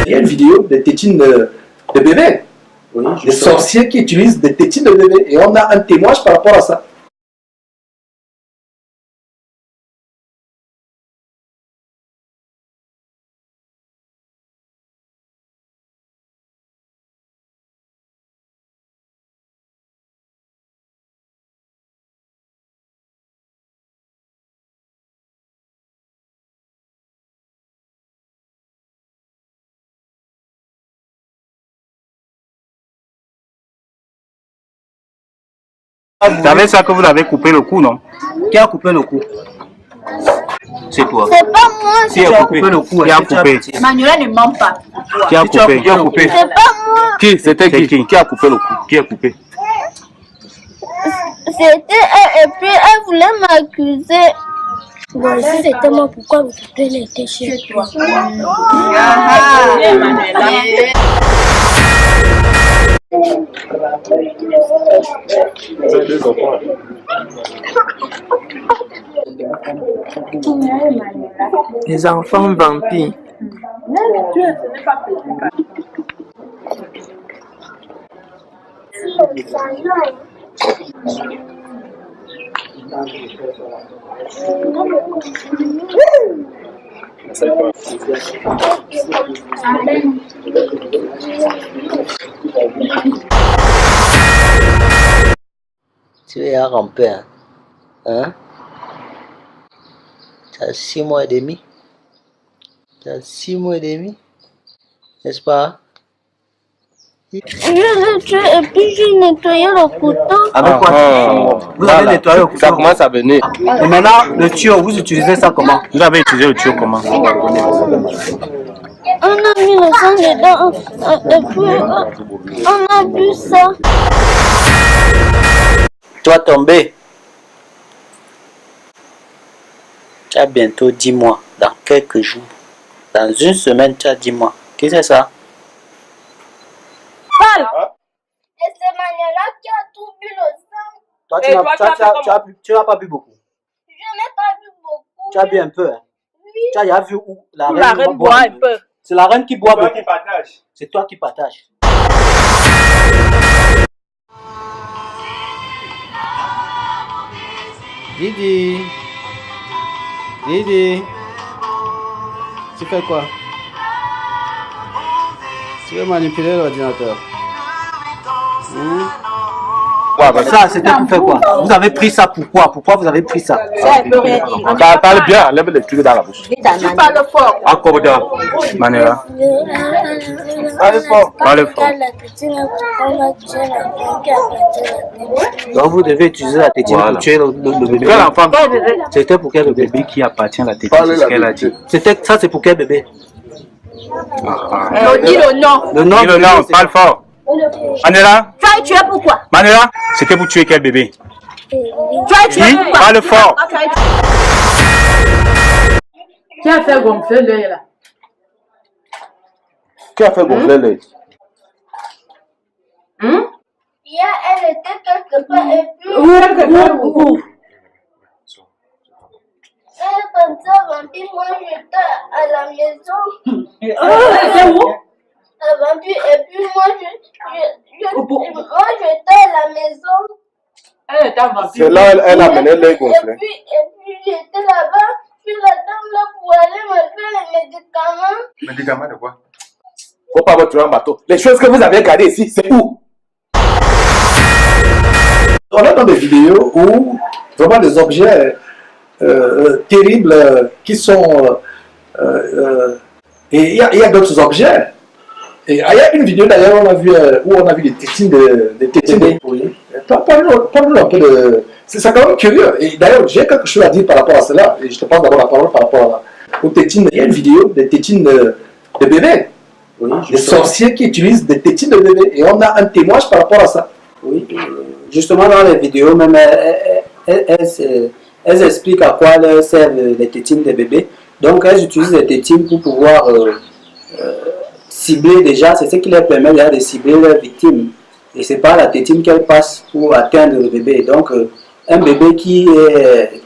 Il y a une vidéo des tétines de bébés. Oui, des sorciers qui utilisent des tétines de bébés. Et on a un témoignage par rapport à ça. C'est avec ça que vous avez coupé le cou, non? Qui a coupé le cou? C'est toi. C'est pas moi. Qui a coupé le cou? Qui a coupé? Manuela ne ment pas. Qui a coupé? Qui a coupé? C'est pas moi. Qui? C'était qui? Qui a coupé le cou? Qui a coupé? C'était elle et puis elle voulait m'accuser. Bon, si c'était moi, pourquoi vous coupez les déchets? C'est toi. Les enfants vampires. Tu es rampé, hein? Tu as 6 mois et demi. Tu as 6 mois et demi, n'est-ce pas? Je l'ai tué et puis j'ai nettoyé le couteau. Avec quoi? Vous avez nettoyé le couteau. Ça commence à venir. Et maintenant, le tuyau, vous utilisez ça comment? Vous avez utilisé le tuyau comment? On a mis le sang dedans et puis on a bu ça. Tu vas tomber. Tu as bientôt 10 mois, dans quelques jours. Dans une semaine, tu as 10 mois. Qu'est-ce que c'est ça? Et c'est Manuela qui a tout bu le sang. Toi, tu n'as pas bu beaucoup. Je n'ai pas bu beaucoup. Tu as bu un peu, hein? Oui. Tu as déjà vu où la reine boit un peu. C'est la reine qui boit beaucoup. Qui partage. C'est toi qui partages. Didi. Didi. Tu fais quoi? Tu veux manipuler l'ordinateur? Ça, c'était pour faire quoi? Vous avez pris ça pourquoi? Pourquoi vous avez pris ça? Ça, elle peut rien dire. Parle bien, lève les trucs dans la bouche. Tu parles fort. Encore bien. Manuela. Parle fort. Parle fort. Donc vous devez utiliser la tétine pour tuer le bébé. Quel enfant? C'était pour quel bébé? Bébé qui appartient à la tétine, c'est ce qu'elle a dit. Ça, c'est pour quel bébé? On dit le nom. Le nom. Dis le nom, parle fort. Manuela? Tu as tué pourquoi? Manuela? C'était pour tuer quel bébé? Tu as tué Dis, pourquoi? parle fort. Qui a fait gonfler l'œil là? Qui a fait gonfler l'œil? Hier, elle était quelque part et puis Où? elle pensait vampire. Moi, j'étais à la maison. C'est où? Vampire et puis moi, j'étais à la maison. Elle est un vampire. C'est là elle a mené l'œil gonflé. Et puis j'étais là-bas. Puis la dame là pour aller me faire les médicaments. Médicaments de quoi? Faut pas me trouver un bateau. Les choses que vous avez gardées ici, c'est où? On est dans des vidéos où vraiment des objets terribles qui sont... et il y a d'autres objets. Et il y a une vidéo d'ailleurs où on a vu des tétines oui. Parle-nous un peu de... C'est quand même curieux. Et d'ailleurs, j'ai quelque chose à dire par rapport à cela. Et je te passe d'abord la parole par rapport aux tétines. Il y a une vidéo des tétines de bébés. Oui, des sorciers qui utilisent des tétines de bébés. Et on a un témoignage par rapport à ça. Oui, justement dans les vidéos, même elles expliquent à quoi elles servent les tétines des bébés. Donc elles utilisent les tétines pour pouvoir cibler déjà, c'est ce qui leur permet déjà de cibler leurs victimes. Et c'est pas la tétine qu'elles passent pour atteindre le bébé. Donc un bébé qui est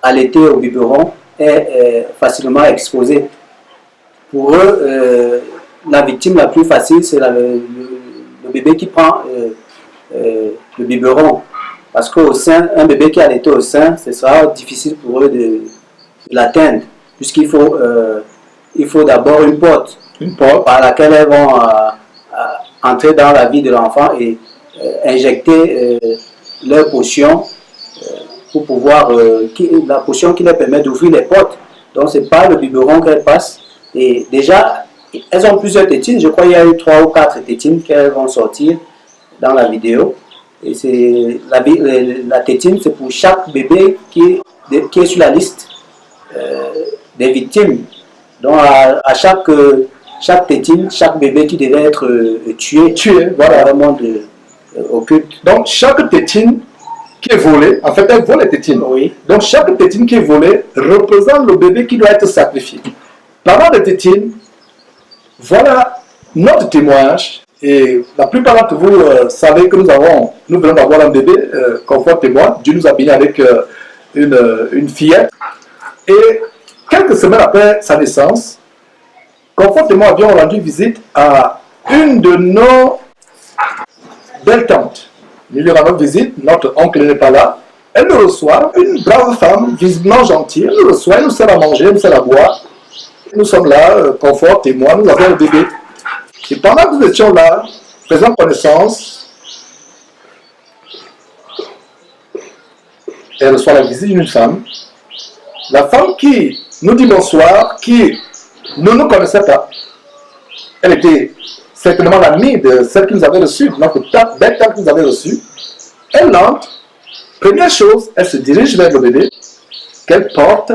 allaité au biberon est facilement exposé. Pour eux, la victime la plus facile, c'est le bébé qui prend le biberon. Parce qu'au sein, un bébé qui a allaité au sein, ce sera difficile pour eux de l'atteindre. Puisqu'il faut, d'abord une porte par laquelle elles vont entrer dans la vie de l'enfant et injecter leur potion pour pouvoir, la potion qui leur permet d'ouvrir les portes. Donc c'est pas le biberon qu'elles passent. Et déjà, elles ont plusieurs tétines. Je crois qu'il y a eu 3 ou 4 tétines qu'elles vont sortir dans la vidéo. Et c'est la tétine, c'est pour chaque bébé qui est sur la liste des victimes. Donc à chaque tétine, chaque bébé qui devait être tué, voilà, vraiment occulte. Donc chaque tétine qui est volée, en fait elle vole les tétines. Oui. Donc chaque tétine qui est volée représente le bébé qui doit être sacrifié. Parlant de tétines, voilà notre témoignage. Et la plupart d'entre vous savez que nous venons d'avoir un bébé, confort témoin. Dieu nous a bénis avec une fillette. Et quelques semaines après sa naissance, confort témoin avions rendu visite à une de nos belles tantes. Nous lui rendons visite, notre oncle n'est pas là. Elle nous reçoit, une brave femme, visiblement gentille. Elle nous reçoit, elle nous sert à manger, elle nous sert à boire. Nous sommes là, confort témoin, nous avons un bébé. Et pendant que nous étions là, faisant connaissance, elle reçoit la visite d'une femme. La femme qui nous dit bonsoir, qui ne nous connaissait pas. Elle était certainement l'amie de celle qui nous avait reçue, notre belle tante qui nous avait reçue. Elle entre. Première chose, elle se dirige vers le bébé, qu'elle porte,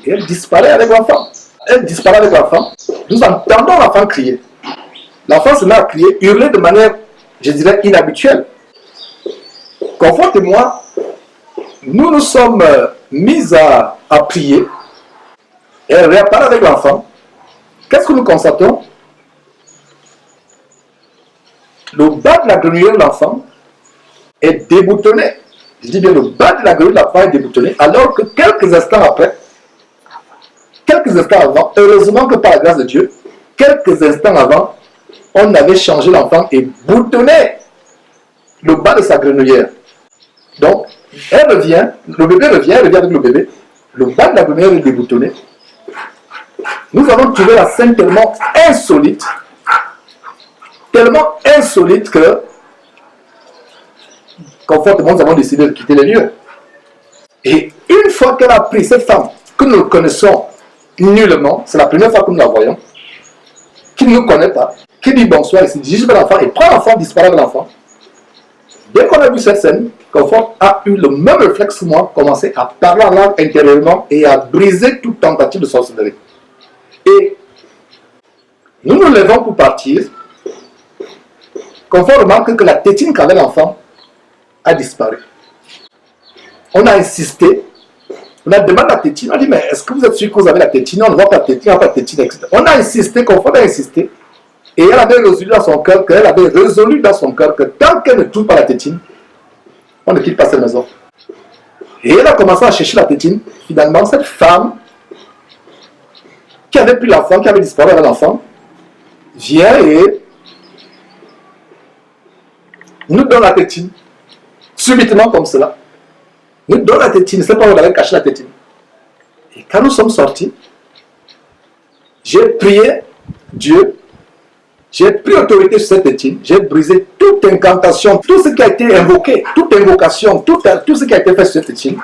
et elle disparaît avec l'enfant. Elle disparaît avec l'enfant. Nous entendons l'enfant crier. L'enfant se met à crier, hurler de manière, je dirais, inhabituelle. Confort et moi, nous nous sommes mis à prier. Et elle réapparaît avec l'enfant. Qu'est-ce que nous constatons? Le bas de la grenouillère de l'enfant est déboutonné. Je dis bien le bas de la grenouillère de l'enfant est déboutonné, alors que quelques instants après, quelques instants avant, heureusement que par la grâce de Dieu, quelques instants avant, on avait changé l'enfant et boutonné le bas de sa grenouillère. Donc, elle revient, le bébé revient, elle revient avec le bébé, le bas de la grenouillère est déboutonné. Nous avons trouvé la scène tellement insolite que, confortablement, nous avons décidé de quitter les lieux. Et une fois qu'elle a pris cette femme, que nous ne connaissons nullement, c'est la première fois que nous la voyons, qui ne nous connaît pas, qui dit bonsoir, il se dirige vers l'enfant et prend l'enfant, disparaît avec l'enfant. Dès qu'on a vu cette scène, Confort a eu le même réflexe que moi, commencer à parler en langue intérieurement et à briser toute tentative de sorcellerie. Et nous nous levons pour partir. Confort remarque que la tétine qu'avait l'enfant a disparu. On a insisté. On a demandé à la tétine, on a dit, mais est-ce que vous êtes sûr que vous avez la tétine? On ne voit pas la tétine, on n'a pas la tétine, etc. On a insisté, Confort a insisté. Et elle avait résolu dans son cœur que tant qu'elle ne trouve pas la tétine, on ne quitte pas cette maison. Et elle a commencé à chercher la tétine. Finalement, cette femme qui avait pris l'enfant, qui avait disparu avec l'enfant, vient et nous donne la tétine. Subitement comme cela. Nous donne la tétine. Je ne sais pas où on avait caché la tétine. Et quand nous sommes sortis, j'ai prié Dieu. J'ai pris autorité sur cette tétine, j'ai brisé toute incantation, tout ce qui a été invoqué, toute invocation, tout ce qui a été fait sur cette tétine.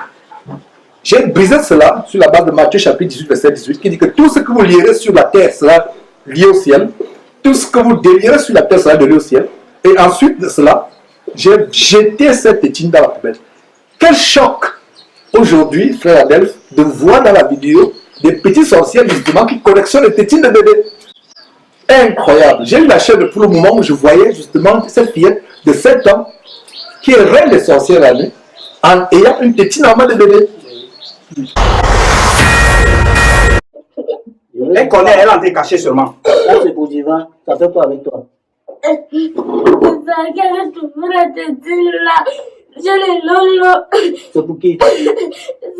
J'ai brisé cela sur la base de Matthieu chapitre 18, verset 18, qui dit que tout ce que vous lierez sur la terre sera lié au ciel, tout ce que vous délierez sur la terre sera délié au ciel. Et ensuite de cela, j'ai jeté cette tétine dans la poubelle. Quel choc aujourd'hui, frère Adelph, de voir dans la vidéo des petits sorciers justement qui collectionnent les tétines de bébés. Incroyable. J'ai eu la chair pour le moment où je voyais justement cette fillette de 7 ans qui est reine des sorcières la nuit en ayant une tétine en main de bébé. Elle connaît, elle en est cachée seulement. Ça c'est pour Divan, ça fait quoi avec toi? Qu'elle trouve la tétine là. J'ai les lolos. C'est pour qui?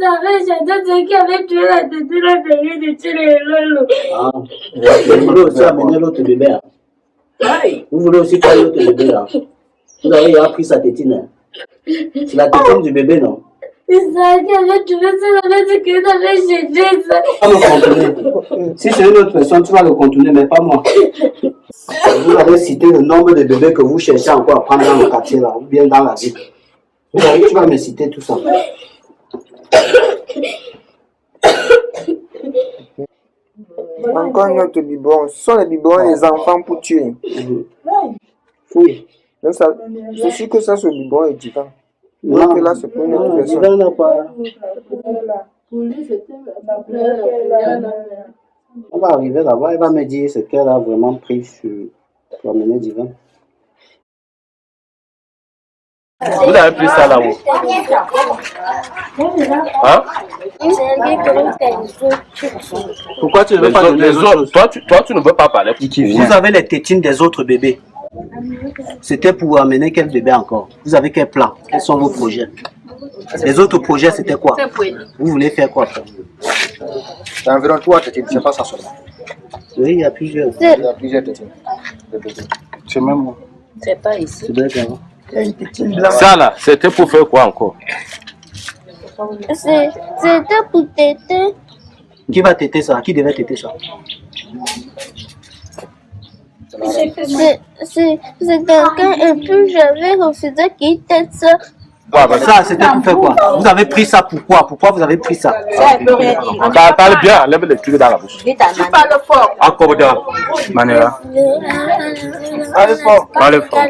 savez, j'entends ce qui avait tué la tête de la famille de tuer les lolos. Ah, vous voulez aussi amener l'autre bébé là. Vous voulez aussi tuer l'autre bébé là. Vous avez appris sa tétine. Hein. C'est la tétine du bébé, non? C'est ça qui avait tué, c'est la tête que vous avez jeté ça. Pas me contourner. Si c'est une autre personne, tu vas le contourner, mais pas moi. Vous avez cité le nombre de bébés que vous cherchez encore à prendre dans le quartier là, ou bien dans la ville. Tu vas me citer tout ça. Encore un autre biberon. Ce sont les biberons des enfants pour tuer. Oui. Donc ça, je suis que ça, ce biberon est différent. Non, Donc là, c'est pour une autre personne. non, non, pas. Pour lui, c'était On va arriver là-bas, il va me dire ce qu'elle a vraiment pris pour amener divin. Vous avez pris ça là-haut. Hein? Pourquoi tu ne veux pas donner Les autres, toi, tu ne veux pas parler. Vous avez les tétines des autres bébés. C'était pour amener quel bébé encore? Vous avez quel plan? Quels sont vos projets? Les autres projets, c'était quoi? Vous voulez faire quoi? C'est environ 3 tétines, c'est pas ça seulement. Oui, il y a plusieurs. Il y a plusieurs tétines. C'est même moi. C'est pas ici. C'est bien, hein? Ça là, c'était pour faire quoi encore? C'était pour téter. Qui va téter ça? Qui devait téter ça? C'est quelqu'un et puis j'avais refusé qu'il tête ça. Ça, c'était pour faire quoi? Vous avez pris ça pourquoi? Pourquoi vous avez pris ça? Parle bien, lève le truc dans la bouche. Tu parles fort. Encore bien. Manera. Parle fort. Parle fort.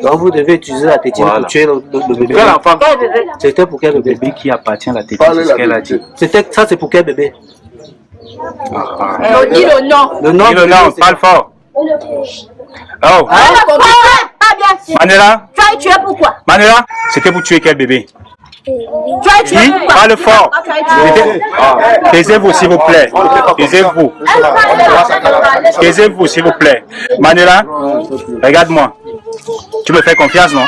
Donc vous devez utiliser la tétine pour tuer le bébé. Quel enfant? C'était pour quel bébé? Qui appartient à la tétine, c'est ce qu'elle a dit. Ça, c'est pour quel bébé? On dit le nom. Le nom Dis le nom, parle fort. Oh. Manera. Tu as tué pourquoi? Manera, c'était pour tuer quel bébé? Tu as tué Qui? pourquoi? Parle fort. Taisez-vous s'il vous plaît. Taisez-vous. Taisez-vous s'il vous plaît. Manera, regarde-moi. Tu me fais confiance, non?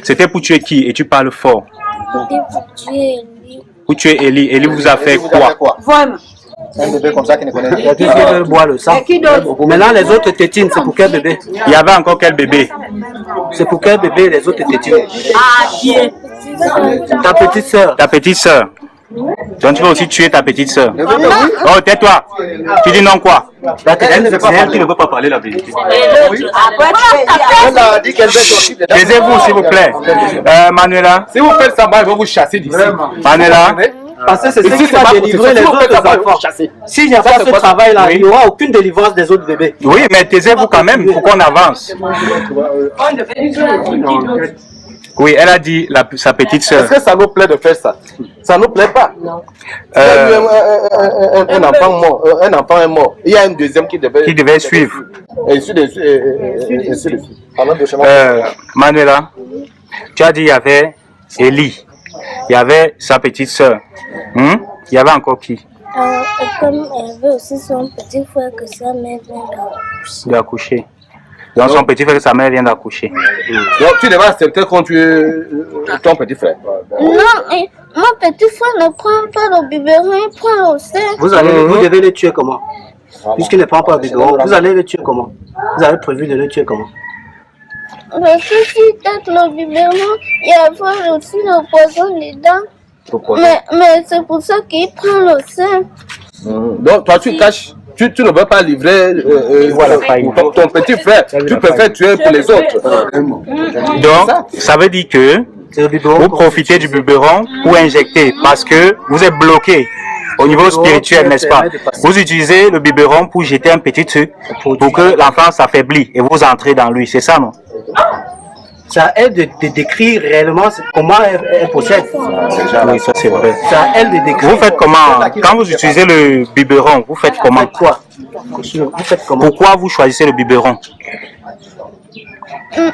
C'était pour tuer qui? Et tu parles fort. Pour tuer Eli. Eli vous a fait quoi? Vraiment. Un bébé comme ça qui ne connaît Il y a rien. tout qui veut boire le sang. Qui d'autre? Maintenant, les autres tétines, c'est pour quel bébé? Il y avait encore quel bébé? C'est pour quel bébé les autres tétines? Ah, Dieu. Ta petite soeur. Ta petite soeur. Donc tu vas aussi tuer ta petite soeur. Oh, tais-toi. Tu dis non quoi? La tétine, c'est pas Elle qui ne veut pas parler la vérité. Après, Elle a dit qu'elle veut sortir dedans. Taisez-vous s'il vous plaît. Manuela. Si vous faites ça, moi, je vais vous chasser d'ici. Manuela. Parce que c'est ce qui va délivrer les autres enfants. S'il n'y a pas ce travail-là, il n'y aura aucune délivrance des autres bébés. Oui, mais taisez-vous quand même pour qu'on avance. Oui, elle a dit sa petite soeur. Est-ce que ça nous plaît de faire ça? Ça nous plaît pas. Un enfant mort, un enfant est mort. Il y a un deuxième qui devait suivre. Et ainsi de suite. Manuela, tu as dit il y avait Eli, il y avait sa petite soeur. Il y avait encore qui? Comme elle veut aussi son petit frère que sa mère vient d'accoucher. Donc son petit frère et sa mère viennent d'accoucher. Donc tu devais accepter quand tu es ton petit frère. Non, mon petit frère ne prend pas le biberon, il prend le sein. Vous devez le tuer comment? Puisqu'il ne prend pas le biberon, vous allez le tuer comment? Vous avez prévu de le tuer comment? Parce que s'il tête le biberon, il y a aussi le poison dedans. Mais c'est pour ça qu'il prend le sein. Donc toi tu caches. Tu ne veux pas livrer ton petit frère. Tu préfères tuer pour les autres. Donc, ça veut dire que vous profitez du biberon pour injecter parce que vous êtes bloqué au niveau spirituel, n'est-ce pas? Vous utilisez le biberon pour jeter un petit truc pour que l'enfant s'affaiblit et vous entrez dans lui. C'est ça, non? C'est à elle de décrire réellement comment elle possède. Oui, ça c'est vrai. C'est à elle de décrire. Vous faites comment? Quand vous utilisez le biberon, vous faites comment? Quoi? Vous faites comment? Pourquoi vous choisissez le biberon? Non,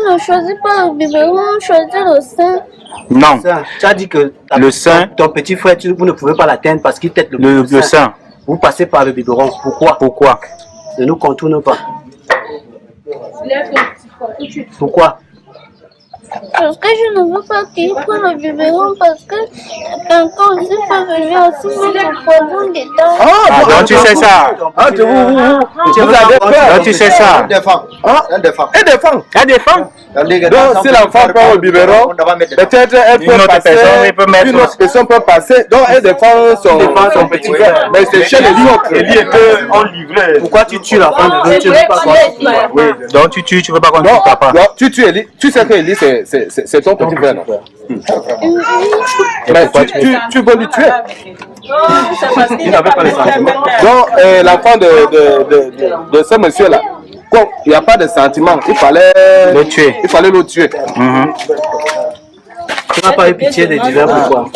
on ne choisit pas le biberon, on choisit le sein. Non. Tu as dit que le sein, ton petit frère, vous ne pouvez pas l'atteindre parce qu'il tête le sein. Vous passez par le biberon. Pourquoi? Pourquoi? Ne nous contourne pas. Pourquoi? Parce que je ne veux pas qu'il prenne le biberon parce que quelqu'un aussi peut venir aussi mettre le poison dedans. Ah, donc tu sais ça. Ah, vous avez peur. Donc tu sais ça. Elle défend. Elle défend. Donc si l'enfant prend le biberon, peut-être elle Une autre peut passer, personne peut mettre- une autre personne peut passer, donc elle défend son petit frère. Mais c'est chez les autres. Elie était en livret. Pourquoi tu tues l'enfant de l'autre? Tu ne veux pas qu'on Oui, donc tu tues, tu veux pas qu'on tue Non, papa. non, tu tues Elie. Tu sais que Elie, c'est ton petit frère, non? Mais tu peux lui tuer. Il n'avait pas les sentiments. Donc, l'enfant de ce monsieur-là, comme il n'y a pas de sentiment, il fallait Le tuer. Il fallait le tuer. Tu n'as pas eu pitié des divins, pourquoi?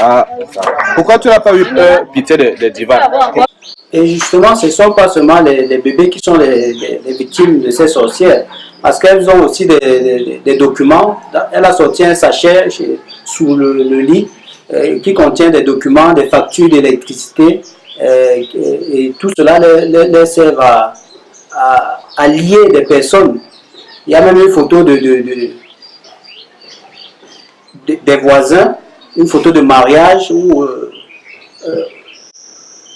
Pourquoi tu n'as pas eu pitié des divins? Et justement, ce ne sont pas seulement les bébés qui sont les victimes de ces sorcières, parce qu'elles ont aussi des documents. Elle a sorti un sachet sous le lit qui contient des documents, des factures d'électricité, et tout cela les sert à lier des personnes. Il y a même une photo des voisins, une photo de mariage où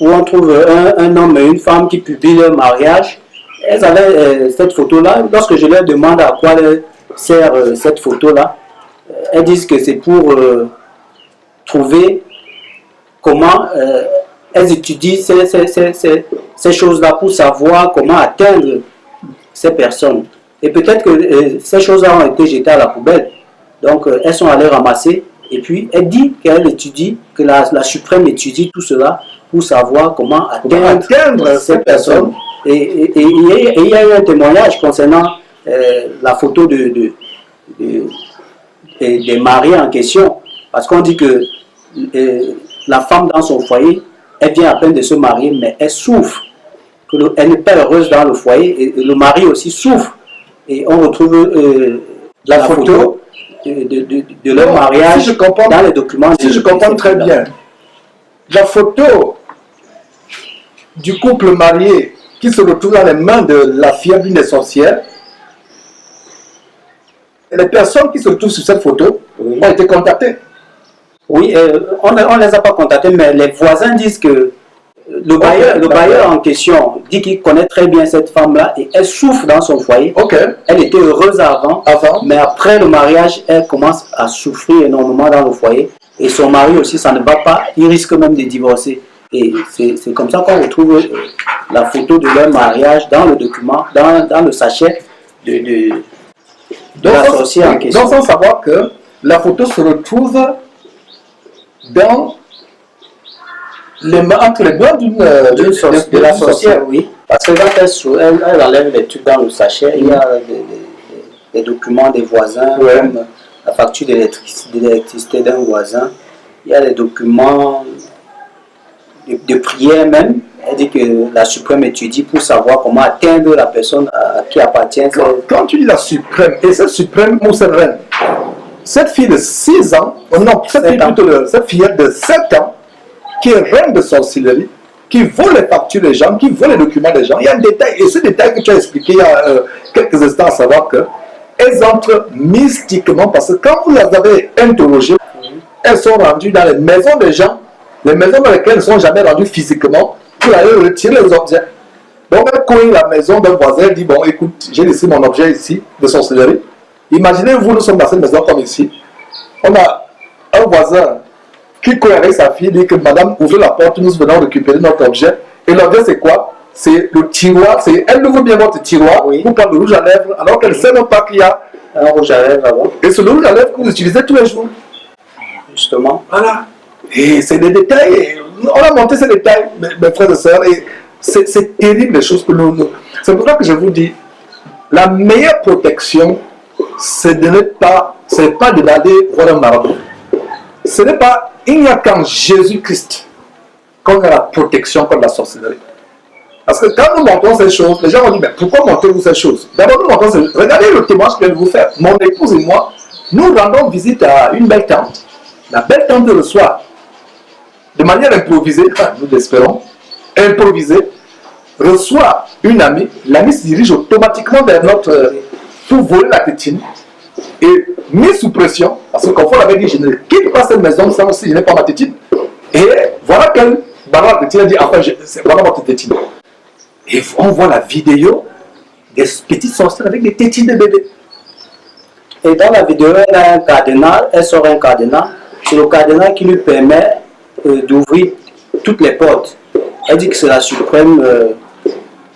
on trouve un homme et une femme qui publient leur mariage. Elles avaient cette photo-là. Lorsque je leur demande à quoi sert cette photo-là, elles disent que c'est pour trouver comment elles étudient ces choses-là pour savoir comment atteindre ces personnes. Et peut-être que ces choses-là ont été jetées à la poubelle. Donc elles sont allées ramasser. Et puis elle dit qu'elle étudie, que la suprême étudie tout cela pour savoir comment atteindre ces personnes. Et il y a eu un témoignage concernant la photo des mariés en question. Parce qu'on dit que la femme dans son foyer, elle vient à peine de se marier, mais elle souffre. Elle n'est pas heureuse dans le foyer et le mari aussi souffre. Et on retrouve la photo de leur mariage si je comprends, dans les documents. Si je comprends très bien, la photo du couple marié qui se retrouve dans les mains de la fille d'une des sorcières, et les personnes qui se retrouvent sur cette photo ont été contactées. Oui, on ne les a pas contactés, mais les voisins disent que le bailleur en question dit qu'il connaît très bien cette femme-là et elle souffre dans son foyer. Elle était heureuse avant, mais après le mariage, elle commence à souffrir énormément dans le foyer. Et son mari aussi, ça ne va pas, il risque même de divorcer. Et c'est comme ça qu'on retrouve la photo de leur mariage dans le document, dans le sachet de la sorcière en question. Donc, sans savoir que la photo se retrouve dans entre les mains de la sorcière, oui. Parce que quand elle enlève les trucs dans le sachet, il y a des documents des voisins, comme la facture d'électricité d'un voisin. Il y a des documents de prière même. Elle dit que la suprême étudie pour savoir comment atteindre la personne à qui appartient. Quand tu dis la suprême, et cette suprême, ou cette reine, cette fille de 6 ans, non, cette fillette de 7 ans, qui est reine de sorcellerie, qui vole les factures des gens, qui vole les documents des gens. Il y a un détail, et ce détail que tu as expliqué il y a quelques instants, à savoir qu'elles entrent mystiquement, parce que quand vous les avez interrogées, elles sont rendues dans les maisons des gens, les maisons dans lesquelles elles ne sont jamais rendues physiquement, pour aller retirer les objets. Donc elle cogne la maison d'un voisin, elle dit, bon écoute, j'ai laissé mon objet ici, de sorcellerie. Imaginez-vous, nous sommes dans cette maison comme ici. On a un voisin qui court avec sa fille, dit que madame, ouvrez la porte, nous venons récupérer notre objet. Et l'objet, c'est quoi? C'est le tiroir. Elle ouvre bien votre tiroir pour prendre le rouge à lèvres, alors qu'elle ne sait même pas qu'il y a un rouge à lèvres avant. Et c'est le rouge à lèvres que vous utilisez tous les jours. Justement. Voilà. Et c'est des détails. On a monté ces détails, mes frères et sœurs, et c'est terrible les choses que nous. C'est pour ça que je vous dis, la meilleure protection, c'est de ne pas, c'est pas d'aller voir un marabout. Ce n'est pas, il n'y a qu'en Jésus-Christ qu'on a la protection contre la sorcellerie. Parce que quand nous montrons ces choses, les gens vont dire, mais pourquoi montrez-vous ces choses? D'abord, nous montrons ces choses. Regardez le témoignage que je vais vous faire. Mon épouse et moi, nous rendons visite à une belle tante. La belle tante reçoit, de manière improvisée, enfin, nous l'espérons, improvisée, reçoit une amie. L'amie se dirige automatiquement vers notre, pour voler la tétine. et mis sous pression, parce que Confort avait dit, je ne quitte pas cette maison sans si je n'ai pas ma tétine. Et voilà quelle bagarre de tétine a dit, enfin, c'est vraiment votre tétine. Et on voit la vidéo des petites sorcières avec des tétines de bébé. Et dans la vidéo, elle a un cadenas, elle sort un cadenas. C'est le cadenas qui lui permet d'ouvrir toutes les portes. Elle dit que c'est la suprême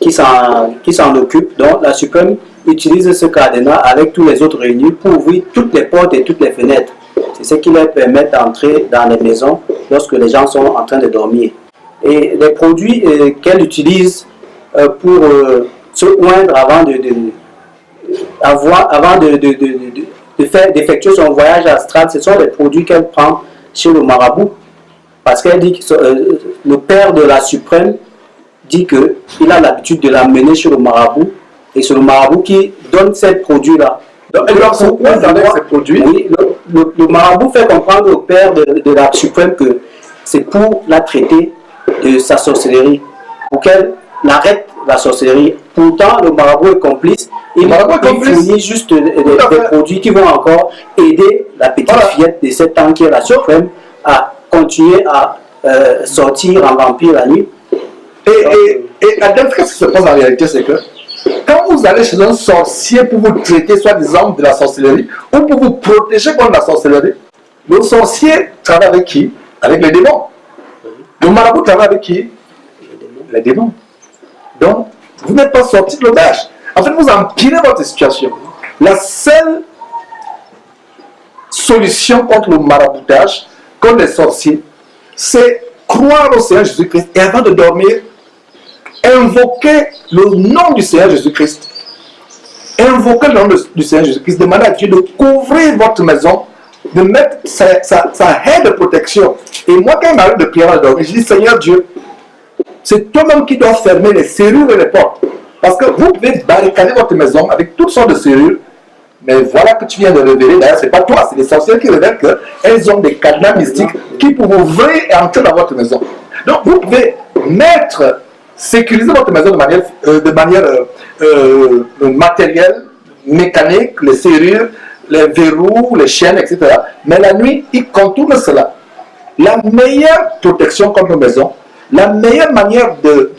qui s'en occupe. Donc la suprême utilise ce cadenas avec tous les autres réunis pour ouvrir toutes les portes et toutes les fenêtres. C'est ce qui leur permet d'entrer dans les maisons lorsque les gens sont en train de dormir. Et les produits qu'elle utilise pour se oindre avant d'effectuer son voyage astral, ce sont des produits qu'elle prend chez le marabout. Parce qu'elle dit que le père de la suprême dit qu'il a l'habitude de l'amener chez le marabout. Et c'est le marabout qui donne ces produits-là. Donc, elle leur propose avec ces produits. Oui, le marabout fait comprendre au père de la suprême que c'est pour la traiter de sa sorcellerie, pour qu'elle arrête la sorcellerie. Pourtant, le marabout est complice. Il fournit juste des produits qui vont encore aider la petite fillette de 7 ans qui est la suprême à continuer à sortir en vampire la nuit. Et Adèle, qu'est-ce qui se passe en réalité, c'est que quand vous allez chez un sorcier pour vous traiter soi-disant de la sorcellerie ou pour vous protéger contre la sorcellerie, le sorcier travaille avec qui? Avec les démons. Le marabout travaille avec qui? Les démons. Donc, vous n'êtes pas sorti de l'auberge. En fait, vous empirez votre situation. La seule solution contre le maraboutage, contre les sorciers, c'est croire au Seigneur Jésus-Christ et avant de dormir, invoquer le nom du Seigneur Jésus-Christ. Invoquer le nom du Seigneur Jésus-Christ. Demandez à Dieu de couvrir votre maison, de mettre sa haie de protection. Et moi, quand il m'arrive de prier à dormir, je dis, Seigneur Dieu, c'est toi-même qui dois fermer les serrures et les portes. Parce que vous pouvez barricader votre maison avec toutes sortes de serrures. Mais voilà que tu viens de révéler, d'ailleurs, ce n'est pas toi, c'est les sorcières qui révèlent qu'elles ont des cadenas mystiques qui peuvent ouvrir et entrer dans votre maison. Donc, vous pouvez sécuriser votre maison de manière matérielle, mécanique, les serrures, les verrous, les chaînes, etc. Mais la nuit, il contourne cela. La meilleure protection contre nos maisons, la meilleure manière de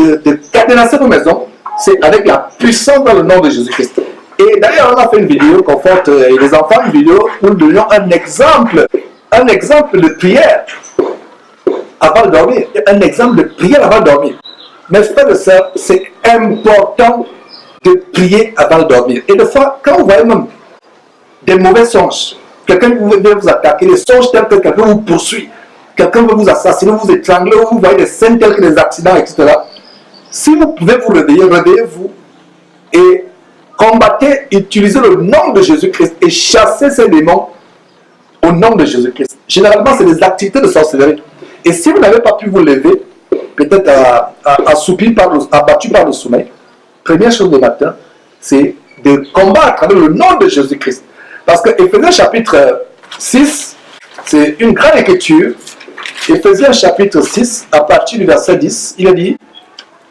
cadenasser nos maisons, c'est avec la puissance dans le nom de Jésus-Christ. Et d'ailleurs, on a fait une vidéo, Conforte et les enfants, une vidéo où nous donnions un exemple de prière avant de dormir. Un exemple de prière avant de dormir. Mais frères et sœurs, c'est important de prier avant de dormir. Et des fois, quand vous voyez même des mauvais songes, quelqu'un vient vous attaquer, les songes tels que quelqu'un vous poursuit, quelqu'un veut vous assassiner, vous étrangler, vous voyez des scènes telles que des accidents, etc. Si vous pouvez vous réveiller, réveillez-vous et combattez, utilisez le nom de Jésus-Christ et chassez ces démons au nom de Jésus-Christ. Généralement, c'est des activités de sorcellerie. Et si vous n'avez pas pu vous lever, peut-être abattu par le sommeil, première chose le matin, c'est de combattre avec le nom de Jésus-Christ. Parce que Éphésiens chapitre 6, c'est une grande écriture. Éphésiens chapitre 6, à partir du verset 10, il a dit,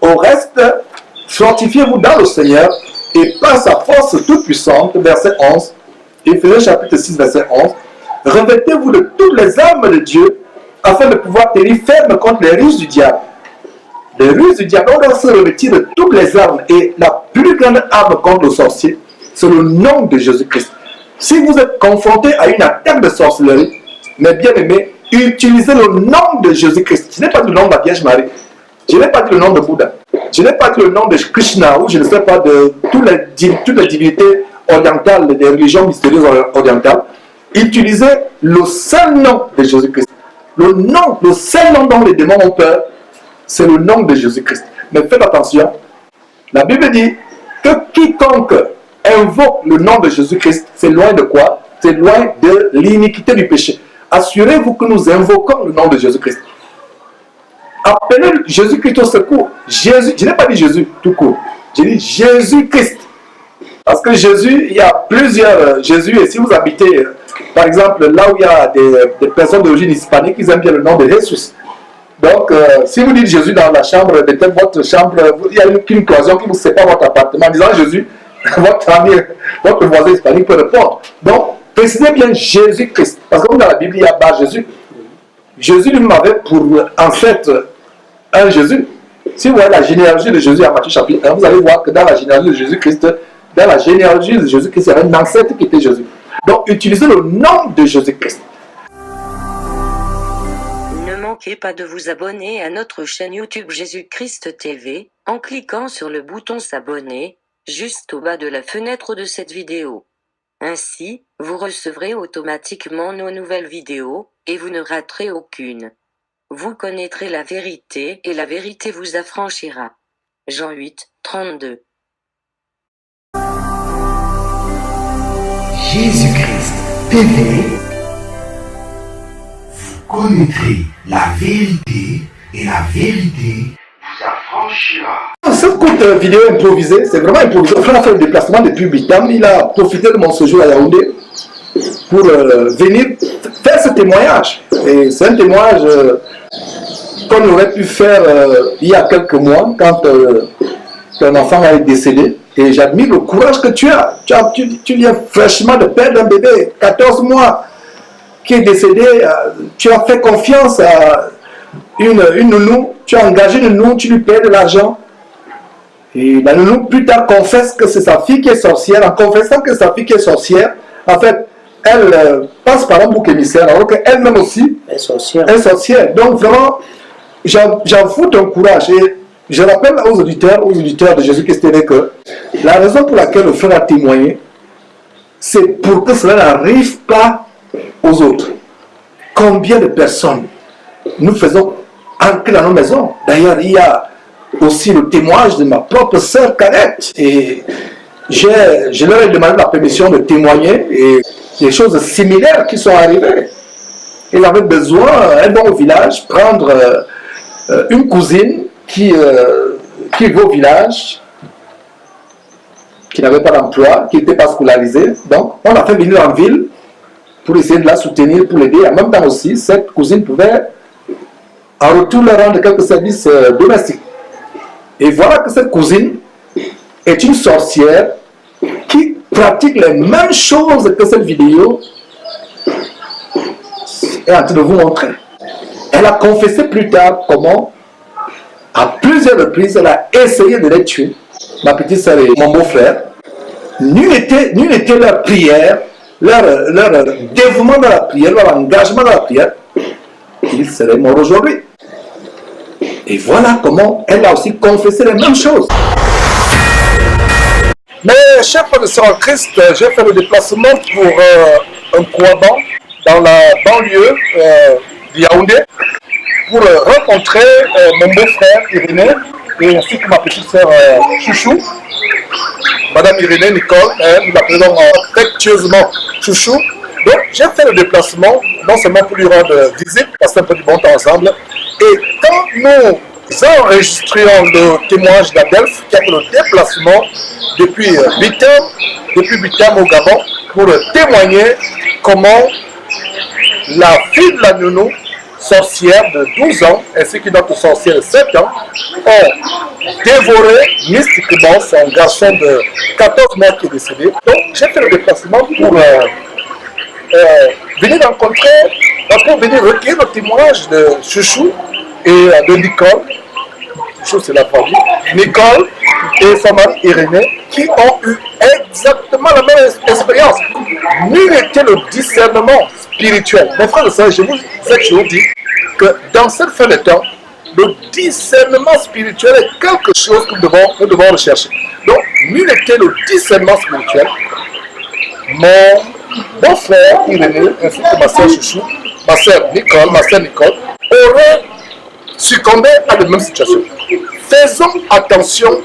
au reste, fortifiez-vous dans le Seigneur et par sa force toute puissante, verset 11, Éphésiens chapitre 6, verset 11, revêtez-vous de toutes les armes de Dieu afin de pouvoir tenir ferme contre les ruses du diable. Les ruses du diable, on doit se revêtir de toutes les armes et la plus grande arme contre le sorcier, c'est le nom de Jésus-Christ. Si vous êtes confronté à une attaque de sorcellerie, mes bien-aimés, utilisez le nom de Jésus-Christ. Je n'ai pas dit le nom de la Vierge Marie. Je n'ai pas dit le nom de Bouddha. Je n'ai pas dit le nom de Krishna ou je ne sais pas de toutes les divinités orientales, des religions mystérieuses orientales. Utilisez le seul nom de Jésus-Christ. Le seul nom dont les démons ont peur, c'est le nom de Jésus-Christ. Mais faites attention, la Bible dit que quiconque invoque le nom de Jésus-Christ, c'est loin de quoi? C'est loin de l'iniquité du péché. Assurez-vous que nous invoquons le nom de Jésus-Christ. Appelez Jésus-Christ au secours. Jésus, je n'ai pas dit Jésus tout court. J'ai dit Jésus-Christ. Parce que Jésus, il y a plusieurs Jésus. Et si vous habitez, par exemple, là où il y a des personnes d'origine hispanique, ils aiment bien le nom de Jésus. Donc, si vous dites Jésus dans la chambre, peut-être votre chambre, il y a une cloison qui vous sépare votre appartement. En disant Jésus, votre ami, votre voisin hispanique peut répondre. Donc, Précisez bien Jésus-Christ. Parce que comme dans la Bible, il y a bas Jésus. Jésus lui m'avait pour ancêtre un Jésus. Si vous voyez la généalogie de Jésus à Matthieu chapitre 1, vous allez voir que dans la généalogie de Jésus-Christ, il y avait un ancêtre qui était Jésus. Donc, utilisez le nom de Jésus-Christ. Ne manquez pas de vous abonner à notre chaîne YouTube Jésus-Christ TV, en cliquant sur le bouton s'abonner, juste au bas de la fenêtre de cette vidéo. Ainsi, vous recevrez automatiquement nos nouvelles vidéos, et vous ne raterez aucune. Vous connaîtrez la vérité, et la vérité vous affranchira. Jean 8, 32. Jésus-Christ TV, vous connaîtrez la vérité et la vérité vous affranchira. Cette courte vidéo improvisée, c'est vraiment improvisé. On a fait le déplacement depuis Bitam. Il a profité de mon séjour à Yaoundé pour venir faire ce témoignage. Et c'est un témoignage qu'on aurait pu faire il y a quelques mois quand ton enfant est décédé. Et j'admire le courage que tu as. Tu viens fraîchement de perdre un bébé, 14 mois, qui est décédé. Tu as fait confiance à une nounou. Tu as engagé une nounou, tu lui payes de l'argent. Et la nounou, plus tard, confesse que c'est sa fille qui est sorcière. En confessant que c'est sa fille qui est sorcière, en fait, elle passe par un bouc émissaire, alors qu'elle-même aussi est sorcière. Donc, vraiment, j'avoue ton courage. Et je rappelle aux auditeurs de Jésus-Christ TV que la raison pour laquelle le frère a témoigné, c'est pour que cela n'arrive pas aux autres. Combien de personnes nous faisons entrer dans nos maisons? D'ailleurs, il y a aussi le témoignage de ma propre sœur Cadette. Et je leur ai demandé la permission de témoigner et des choses similaires qui sont arrivées. Ils avaient besoin, elles vont au village prendre une cousine qui va au village, qui n'avait pas d'emploi, qui n'était pas scolarisée. Donc, on l'a fait venir en ville pour essayer de la soutenir, pour l'aider. En même temps aussi, cette cousine pouvait en retour leur rendre quelques services domestiques. Et voilà que cette cousine est une sorcière qui pratique les mêmes choses que cette vidéo est en train de vous montrer. Elle a confessé plus tard comment, à plusieurs reprises, elle a essayé de les tuer. Ma petite sœur et mon beau-frère. Nul n'était leur prière, leur dévouement dans la prière, leur engagement dans la prière. Ils seraient morts aujourd'hui. Et voilà comment elle a aussi confessé les mêmes choses. Mais, chers frères et sœurs en Christ, j'ai fait le déplacement pour un Kouaban dans la banlieue de Yaoundé pour rencontrer mon beau-frère Irénée et ainsi que ma petite sœur Chouchou, Madame Irénée Nicole, nous l'appelons affectueusement Chouchou. Donc j'ai fait le déplacement, non seulement pour lui rendre visite, passer un peu du bon temps ensemble, et quand nous enregistrions le témoignage d'Adelph, qui a fait le déplacement depuis Bitam au Gabon, pour témoigner comment la fille de la nounou, sorcière de 12 ans, ainsi qu'une autre sorcière de 7 ans, ont dévoré mystiquement son garçon de 14 mois qui est décédé. Donc j'ai fait le déplacement pour venir rencontrer, pour venir recueillir le témoignage de Chouchou et de Nicole. Chouchou, c'est la famille. Nicole et sa mari Irénée, qui ont eu exactement la même expérience. Nul n'était le discernement spirituel. Mes frères et sœurs, je vous ai toujours dit que dans cette fin de temps, le discernement spirituel est quelque chose que nous devons rechercher. Donc, nul n'était le discernement spirituel. Mon beau-frère Irénée, ainsi que ma sœur Chouchou, ma sœur Nicole, auraient succombé à la même situation. Faisons attention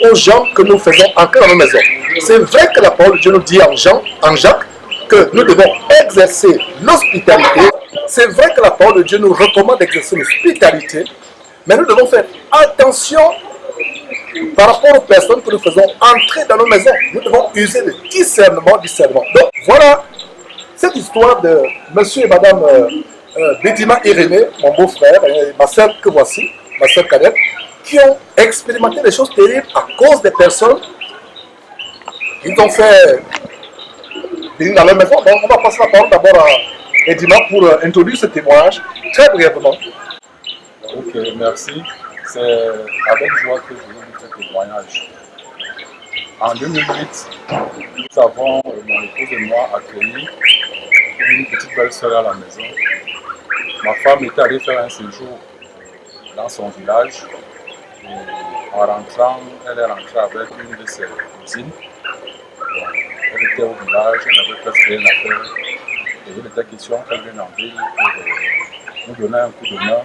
aux gens que nous faisons entrer dans nos maisons. C'est vrai que la parole de Dieu nous dit en Jacques que nous devons exercer l'hospitalité. C'est vrai que la parole de Dieu nous recommande d'exercer l'hospitalité, mais nous devons faire attention par rapport aux personnes que nous faisons entrer dans nos maisons. Nous devons user de discernement. Donc voilà cette histoire de monsieur et madame Bédima Irénée, mon beau-frère, et ma sœur que voici, ma sœur Cadette, qui ont expérimenté des choses terribles à cause des personnes. Ils ont fait venir dans leur maison. Donc, on va passer la parole d'abord à Edina pour introduire ce témoignage très brièvement. Ok, merci. C'est avec joie que je vous dis ce témoignage. En 2008, nous avons, mon épouse et moi, accueilli une petite belle-sœur à la maison. Ma femme était allée faire un séjour dans son village. Et en rentrant, elle est rentrée avec une de ses cousines. Elle était au village, elle n'avait presque rien à faire. Et il était question qu'elle vienne en ville pour nous donner un coup de main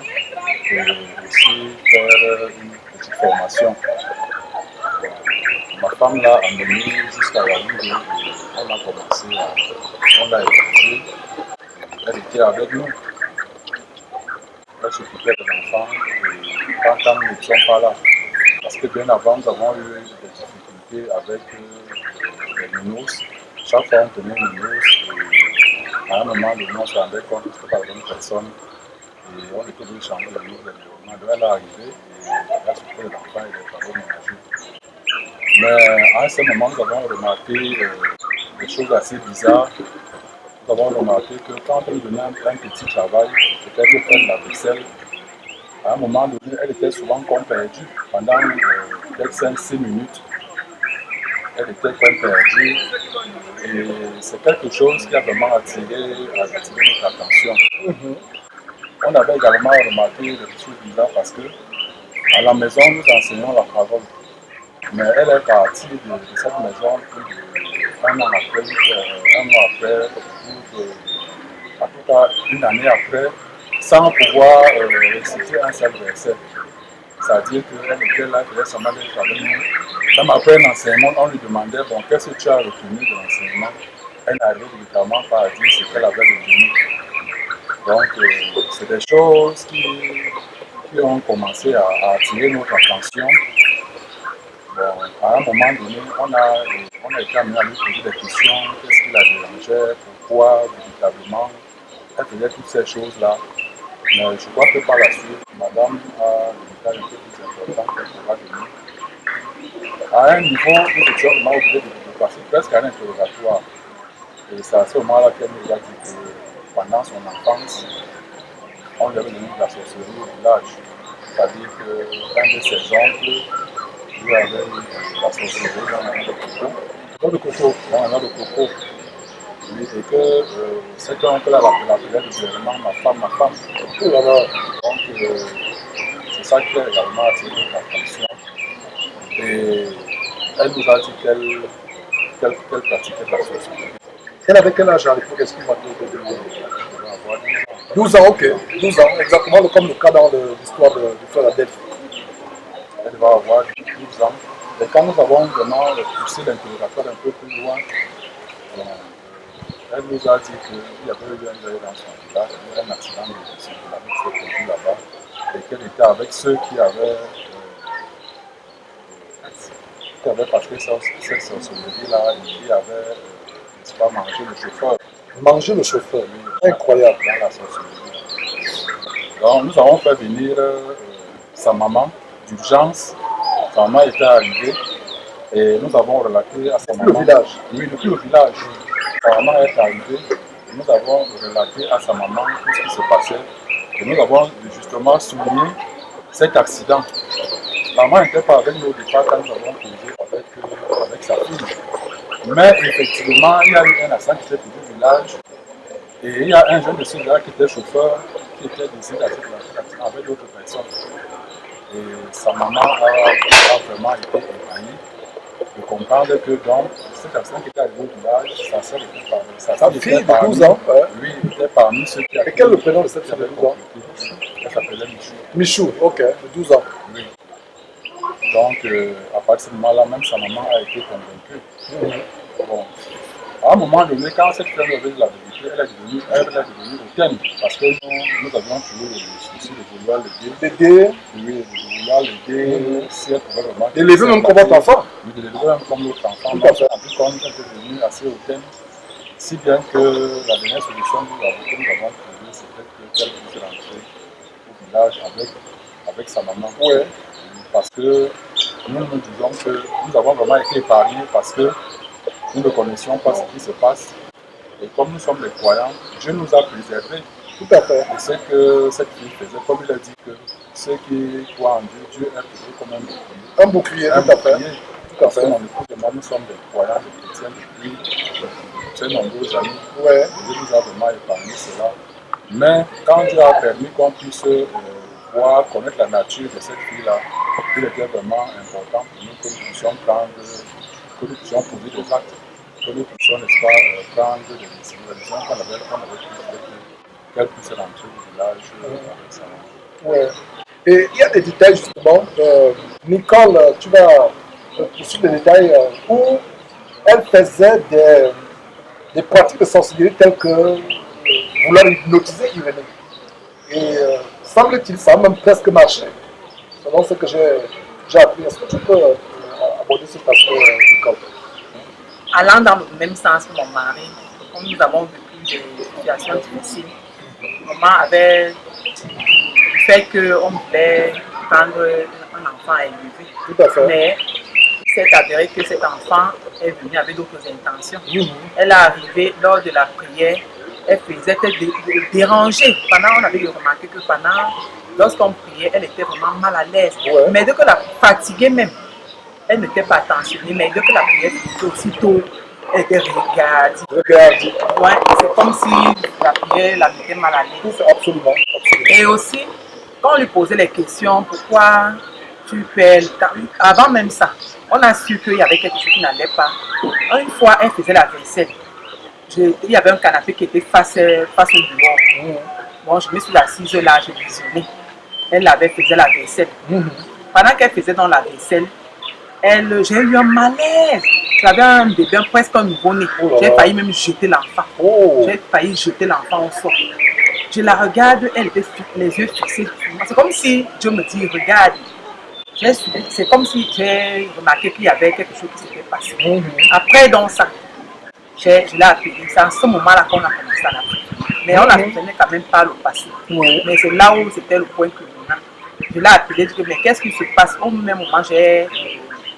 et aussi faire une petite formation. Ma femme l'a amenée jusqu'à la ville et on a commencé on l'a étudiée. Elle était avec nous. Elle s'occupait de l'enfant et quand nous n'étions pas là, parce que bien avant nous avons eu des difficultés avec les nounous. Chaque fois on tenait une nounous et à un moment donné on se rendait compte que c'était pas la bonne personne et on était obligé de changer de nounous. Elle est arrivée et elle a s'occupé de l'enfant et des travaux ménagers. Mais à un certain moment, nous avons remarqué des choses assez bizarres. Nous avons remarqué que quand on lui donnait un petit travail, peut-être faire de la vaisselle, à un moment donné, elle était souvent comme perdue. Pendant peut-être 5-6 minutes, elle était comme perdue. Et c'est quelque chose qui a vraiment attiré notre attention. On avait également remarqué des choses bizarres parce que à la maison, nous enseignons la parole. Mais elle est partie de cette maison plus d'un an après, en tout cas une année après, sans pouvoir réciter un seul verset. C'est-à-dire qu'elle était là, elle faisait seulement d'être avec nous. Même après l'enseignement, on lui demandait bon, qu'est-ce que tu as retenu de l'enseignement. Elle n'arrivait littéralement pas à dire ce qu'elle avait retenu. Donc, c'est des choses qui ont commencé à attirer notre attention. Bon, à un moment donné, on a été amené à lui poser des questions, qu'est-ce qui la dérangeait, pourquoi, véritablement. Elle faisait toutes ces choses-là. Mais je crois que par la suite, madame a des détails un peu plus importants qu'elle pourra donner. À un niveau, nous étions vraiment obligés de passer presque à un interrogatoire. Et c'est à ce moment-là qu'elle nous a dit que pendant son enfance, on lui avait donné de la sorcellerie au village. C'est-à-dire qu'un de ses oncles lui avait la sorcellerie dans un de coco. Dans un de coco. Et que cet oncle-là l'appelait régulièrement ma femme. Donc c'est ça qui a également attiré notre attention. Et elle nous a dit qu'elle pratiquait de la sorcellerie. Elle avait quel âge à l'époque? Est-ce qu'il m'a dit 12 ans, ok. 12 ans, exactement comme le cas dans l'histoire du frère Adèle. Elle va avoir 12 ans. Et quand nous avons vraiment poussé l'interrogatoire un peu plus loin, elle nous a dit qu'il y avait eu un deuil dans son village, il y avait un accident de médecine qui s'est produit là-bas, et qu'elle était avec ceux qui avaient pratiqué cette sorcellerie-là et qui avaient, n'est-ce pas, mangé le chauffeur. Manger le chauffeur, oui. Incroyable. Dans la sorcellerie. Donc nous avons fait venir sa maman d'urgence. Sa maman était arrivée et nous avons relaté à sa maman. Depuis le village? Oui, depuis le village. Sa maman est arrivée et nous avons relaté à sa maman tout ce qui se passait. Et nous avons justement souligné cet accident. La maman n'était pas avec nous au départ quand nous avons causé avec sa fille. Mais effectivement, il y a eu un accident qui s'est produit au village. Et il y a un jeune de ce village qui était chauffeur, qui était décédé à cet accident avec d'autres personnes. Et sa maman a vraiment été ébahie de comprendre que donc, cet accident qui était arrivé au village, sa sœur était parmi. Sa fille de 12 ans, oui, était parmi ceux qui avaient. Et quel est le prénom de cette fille de 12 ans? Elle s'appelait Michou. Michou, ok, de 12 ans. Oui. Donc, à partir de ce moment-là, même sa maman a été convaincue. Bon. À un moment donné, quand cette femme avait de la vérité, elle est devenue hautaine. Parce que nous avions toujours le souci de vouloir l'aider. Oui, de vouloir l'aider. Si elle pouvait vraiment. Et l'élever même comme votre enfant? Oui, de l'élever même comme notre enfant. En plus, quand elle était devenue assez hautaine, si bien que la dernière solution que nous avons trouvée, c'était qu'elle puisse rentrer au village avec sa maman. Oui. Parce que nous disons que nous avons vraiment été épargnés parce que nous ne connaissions pas ce qui se passe. Et comme nous sommes des croyants, Dieu nous a préservés. Tout à fait. Et c'est que cette fille faisait, comme il a dit que ceux qui croient en Dieu, Dieu est toujours comme un bouclier. Un bouclier, tout à fait. Tout à fait. Mon épouse et moi, nous sommes des croyants, des chrétiens depuis très nombreuses années. Ouais. Dieu nous a vraiment épargné cela. Mais quand Dieu a permis qu'on puisse voir, connaître la nature de cette fille-là, il était vraiment important pour nous que nous puissions prendre, que nous puissions poser des actes, que nous puissions, n'est-ce pas, prendre des décisions qu'on avait prises, qu'elle puisse rentrer au village avec sa maman. Ouais. Et il y a des détails justement. Nicole, tu vas poursuivre des détails où elle faisait des pratiques de sensibilité telles que vouloir hypnotiser Irénée. Et semble-t-il, ça a même presque marché, selon ce que j'ai appris. Est-ce que tu peux aborder cet aspect, Nicole? Allant dans le même sens que mon mari, comme nous avons vécu des situations difficiles, maman avait le fait qu'on voulait prendre un enfant à élever. Tout à fait. Mais il s'est avéré que cet enfant est venu avec d'autres intentions. Elle est arrivée lors de la prière, elle faisait déranger. On avait remarqué que lorsqu'on priait, elle était vraiment mal à l'aise. Ouais. Mais dès que la fatiguée même, elle n'était pas attentionnée, mais dès que la prière était aussitôt, elle était regardée. Ouais, c'est comme si la prière la mettait mal à l'aise. Absolument, absolument. Et aussi, quand on lui posait les questions, pourquoi tu fais le temps, avant même ça, on a su qu'il y avait quelque chose qui n'allait pas. Une fois, elle faisait la vaisselle. Il y avait un canapé qui était face au bureau. Bon, je me suis assise là, je visionnais. Elle faisait la vaisselle. Pendant qu'elle faisait dans la vaisselle, j'ai eu un malaise. J'avais un bébé, presque un nouveau-né. J'ai failli même jeter l'enfant. J'ai failli jeter l'enfant au sol. Je la regarde, elle était les yeux fixés. C'est comme si Dieu me dit, regarde. C'est comme si j'ai remarqué qu'il y avait quelque chose qui s'était passé. Après, dans ça, je l'ai appelé. C'est à ce moment-là qu'on a commencé à l'appeler. Mais on ne tenait quand même pas le passé. Mais c'est là où c'était le point culminant. Je l'ai appelé, je lui ai dit, mais qu'est-ce qui se passe? Au même moment, j'ai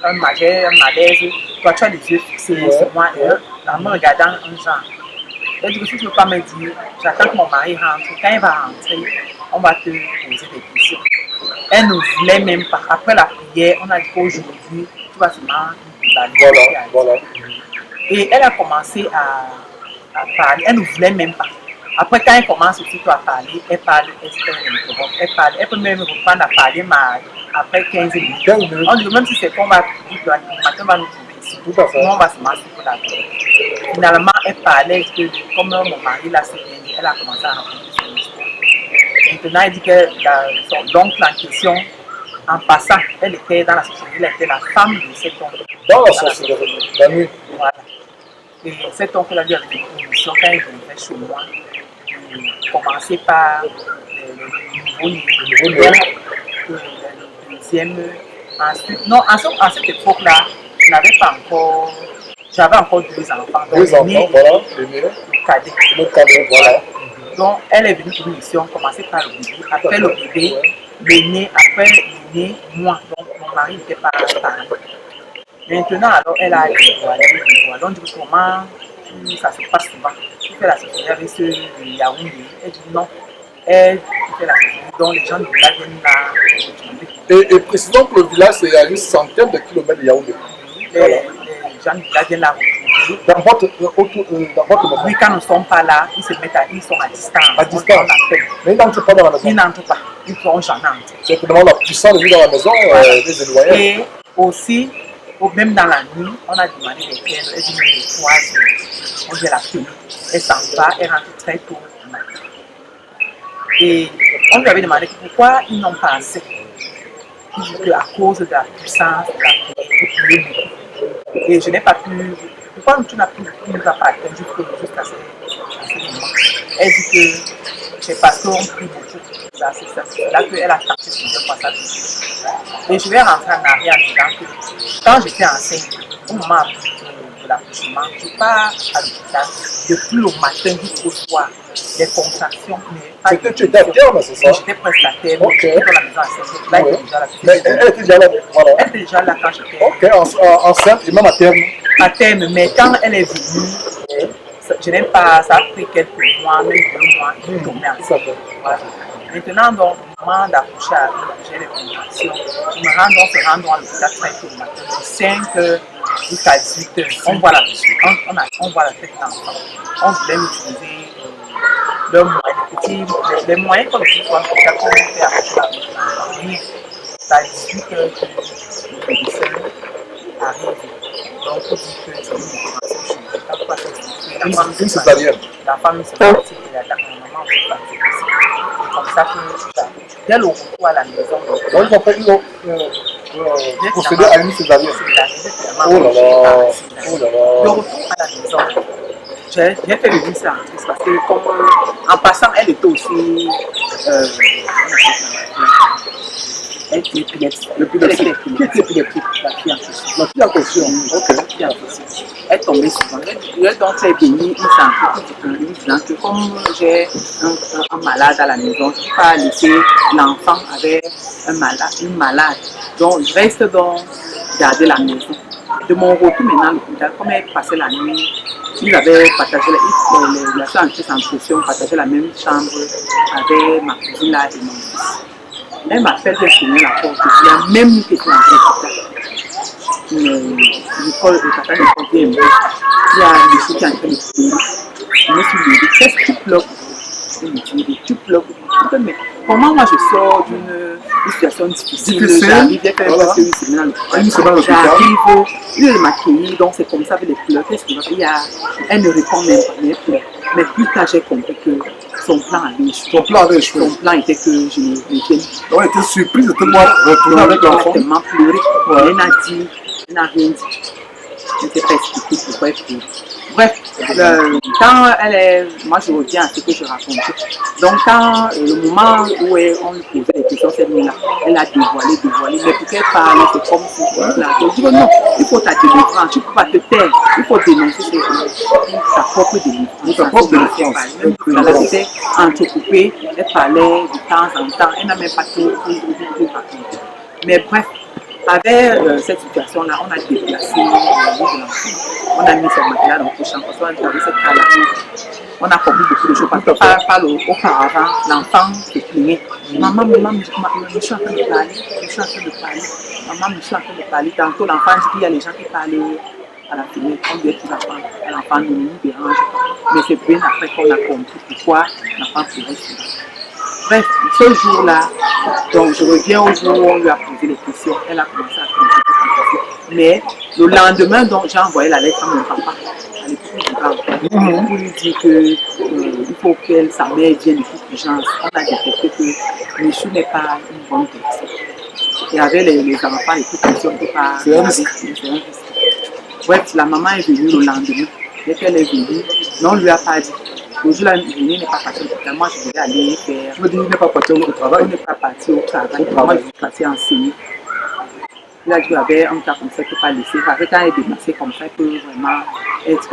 un malaise. Toi, tu as les yeux fixés sur moi. Et en me regardant un genre. Elle dit que si tu ne veux pas me dire, j'attends que mon mari rentre. Quand il va rentrer, on va te poser des questions. Elle ne voulait même pas. Après la prière, on a dit qu'aujourd'hui, tu vas seulement évaluer. Voilà. Et elle a commencé à parler. Elle ne voulait même pas. Après, quand elle commence aussi à parler, elle parle, elle parle. Elle peut même reprendre à parler, mais après 15 minutes. On dit que même si c'est qu'on va dire que le matin, on va nous trouver ici. Tout à fait. On va se masser pour la vie. Finalement, elle parlait que comme mon mari l'a si bien dit, elle a commencé à raconter son histoire. Maintenant, elle dit que son oncle en question, en passant, elle était dans la société, elle était la femme de cet oncle. Dans la société, la nuit. Voilà. Et cet oncle a dit avec une émission, quand il venait chez moi, il commençait par le nouveau-né, le deuxième. Ensuite, non, à cette époque-là, j'avais encore 2 enfants. Donc, 2 enfants, voilà. Le cadet, voilà. Donc, elle est venue pour une mission, commencer par le bébé, après le bébé, l'aîné, après l'aîné, moi. Donc, mon mari n'était pas parent. Maintenant, alors, elle a dévoilé. Donc, du coup, comment ça se passe souvent? Tu fais la société avec ceux de Yaoundé. Elle dit non. Elle fait la société, donc les gens du village viennent là. Et précisons que le village, c'est à une centaine de kilomètres de Yaoundé. Les gens du village viennent là retrouver. Dans votre Oui, quand nous ne sommes pas là, ils sont à distance. À distance. Mais ils n'entrent pas dans la maison. Ils n'entrent pas. Ils ne feront jamais entrer. C'est vraiment la puissance de vie dans la maison, des éloignés. Et aussi, même dans la nuit, on a demandé des pierres, elle dit même les 3 heures. On dit la fille, elle s'en va, elle rentre très tôt le matin. Et on lui avait demandé pourquoi ils n'ont pas assez. Il dit qu'à cause de la puissance de la prière, et je n'ai pas pu. Pourquoi tu n'as plus nous a pas atteint jusqu'à ce moment? Elle dit que c'est parce qu'on prie beaucoup. C'est là qu'elle a tenté plusieurs fois ça. Et je vais rentrer en arrière en disant que quand j'étais enceinte, au moment de l'accouchement, je pars à l'hôpital depuis le matin jusqu'au soir. Des contractions. C'était tu étais à terme, c'est ça? J'étais presque à terme. Okay. J'étais dans la maison enceinte. Là, oui. Mais elle était déjà là. Voilà. Elle était déjà là quand j'étais. Ok, enceinte et même à terme. À terme, mais quand elle est venue, je n'aime pas, ça a pris quelques mois, même 2 mois, je suis tombée enceinte. Voilà. Maintenant, donc, le moment d'accoucher arrive, j'ai les contractions. On se rend à l'hôpital très tôt le matin, de 5 heures jusqu'à 18 heures. On voit la tête de l'enfant. On voulait utiliser les moyens qu'on utilise pour l'hôpital pour faire accoucher l'enfant. C'est à 18 heures que le médecin arrive. Donc, on dit que c'est une opération chirurgicale. Une césarienne. La femme s'est partie et la maman s'est partie aussi. C'est comme ça que dès le retour à la maison. Donc, ils ont procédé à une césarienne. Oh là là. Oh là là. Le retour à la maison, j'ai fait le ça parce que comme en passant, elle était aussi elle était épileptique. Qui était épileptique? La fille en question. La fille en question. Ok. La fille en question. Elle tombait souvent. Elle donc fait venir une disant que comme j'ai un malade à la maison, je ne peux pas laisser l'enfant avec une malade. Donc je reste donc garder la maison. De mon retour maintenant à l'hôpital, comme elle passait la nuit, ils avaient partagé la chambre en pression, partageait la même chambre avec ma cousine là et mon fils. Elle m'appelle, elle sonne la porte. Il y a même une question en l'hôpital. Le papa Nicole vient. Il y a des choses qui sont en train de pleurer. Je me suis dit, qu'est-ce que tu pleures? Elle me dit, tu pleures. Mais comment moi je sors d'une situation difficile? J'arrive, j'ai fait presque une semaine à l'hôpital. J'arrive, il le maquille, donc c'est comme ça avec les pleurs. Qu'est-ce qu'il y a? Elle ne répond même pas, mais elle pleure. Mais plus tard, j'ai compris que son plan avait échoué. Son plan était que je ne revienne. Donc elle était surprise de te voir retourner avec l'enfant. Elle a tellement pleuré. Elle n'a dit, elle n'a rien dit. Je ne sais pas expliquer pourquoi elle pleure. Bref, quand elle est, moi je reviens à ce que je racontais. Donc quand le moment où on lui posait des questions, cette nuit-là, elle a dévoilé, mais pour qu'elle parle, c'est comme si je dis non, il faut ta délivrance, tu ne peux pas te taire, il faut dénoncer sa propre délivrance. Sa propre délivrance. Elle était entrecoupée, elle parlait de temps en temps, elle n'a même pas tout raconté. Mais bref, avec cette situation-là, on a déplacé le lit de l'enfant. On a mis son matelas dans le champ parce qu'on avait cette cas-là. On a compris beaucoup de choses parce que auparavant, l'enfant se plaignait. Maman, je suis en train de parler. Maman, je suis en train de parler. Tantôt, l'enfant dit qu'il y a les gens qui parlent à la fenêtre. On dit que l'enfant ne nous dérange pas. Mais c'est bien après qu'on a compris pourquoi l'enfant pleurait souvent. Bref, ce jour-là, donc je reviens au jour où on lui a posé les questions, elle a commencé à comprendre les questions. Mais le lendemain, donc j'ai envoyé la lettre à mon papa, à l'époque du grand, pour lui dire qu'il faut que sa mère vienne de toute urgence. On a détecté que Michou n'est pas une bonne personne. Et avec les enfants et tout, on ne peut pas. C'est un risque. Bref, la maman est venue le lendemain. Dès qu'elle est venue, non, on ne lui a pas dit. Le jour là, il n'est pas parti au travail. Moi, je voulais aller faire. Je veux dire, il n'est pas parti au travail. Il n'est pas parti au travail. Moi, je suis parti enseigner. Il a dit qu'il y avait un cas comme ça, il ne peut pas laisser. Avec quand elle est déplacée comme ça, il peut vraiment être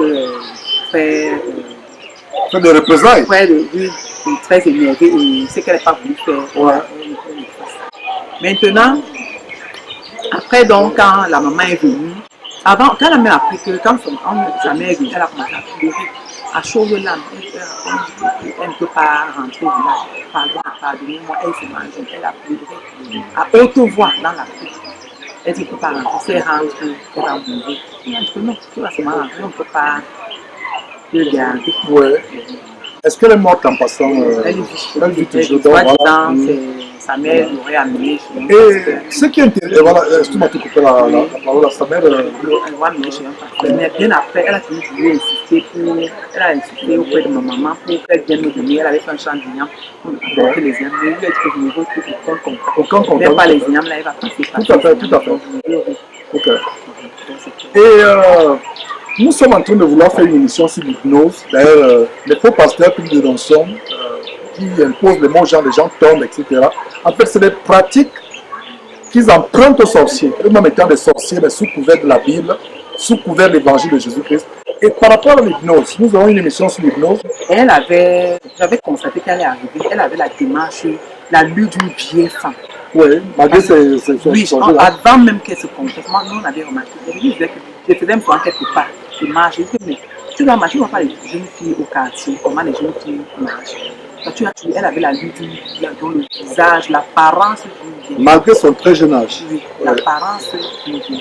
très. Fait de représailles. Très énervé et c'est qu'elle n'a pas voulu faire. Ouais. Maintenant, après, donc, quand la maman est venue, avant, quand la mère a appris que quand sa mère est venue, elle a commencé à pleurer. À chaud de l'âme, elle ne peut pas rentrer là. Pardonnez-moi, elle s'est mangée, elle a pleuré. À haute voix dans la cour. Elle dit qu'il ne peut pas rentrer. Si elle rentre, elle va mourir. Elle dit que non, tu vas seulement rentrer, on ne peut pas le garder. Ouais. Est-ce qu'elle est morte en passant? Elle vit toujours. Sa mère l'aurait amenée chez un pasteur. Et ce qui est intéressant, voilà, excuse-moi de couper la parole à sa mère. Elle l'a amenée chez un pasteur. Mais bien après, elle a fini de lui insister elle a insisté auprès de ma maman pour qu'elle vienne me donner. Elle avait fait un champ d'igname pour porter les ignames. Mais lui a dit que je ne veux aucun contact. Même pas les ignames, là, elle va passer par. Tout à fait. Ok. Et nous sommes en train de vouloir faire une émission sur l'hypnose. D'ailleurs, les faux pasteurs que nous dénonçons, qui imposent les mots aux gens, les gens tombent, etc. En fait, c'est des pratiques qu'ils empruntent aux sorciers, eux-mêmes étant des sorciers, mais sous couvert de la Bible, sous couvert de l'évangile de Jésus-Christ. Et par rapport à l'hypnose, nous avons une émission sur l'hypnose. J'avais constaté qu'elle est arrivée, elle avait la démarche, la lutte d'une vieille femme. Oui, malgré ses oui, avant même qu'elle se confesse, moi, nous on avait remarqué, je faisais me prendre quelque part. qui marche. Je dis, mais tu dois marcher, tu ne vois pas les jeunes filles au quartier, comment les jeunes filles marchent. Elle avait la lutte, dans le visage, l'apparence du bien. Malgré son très jeune âge. Oui, l'apparence du bien.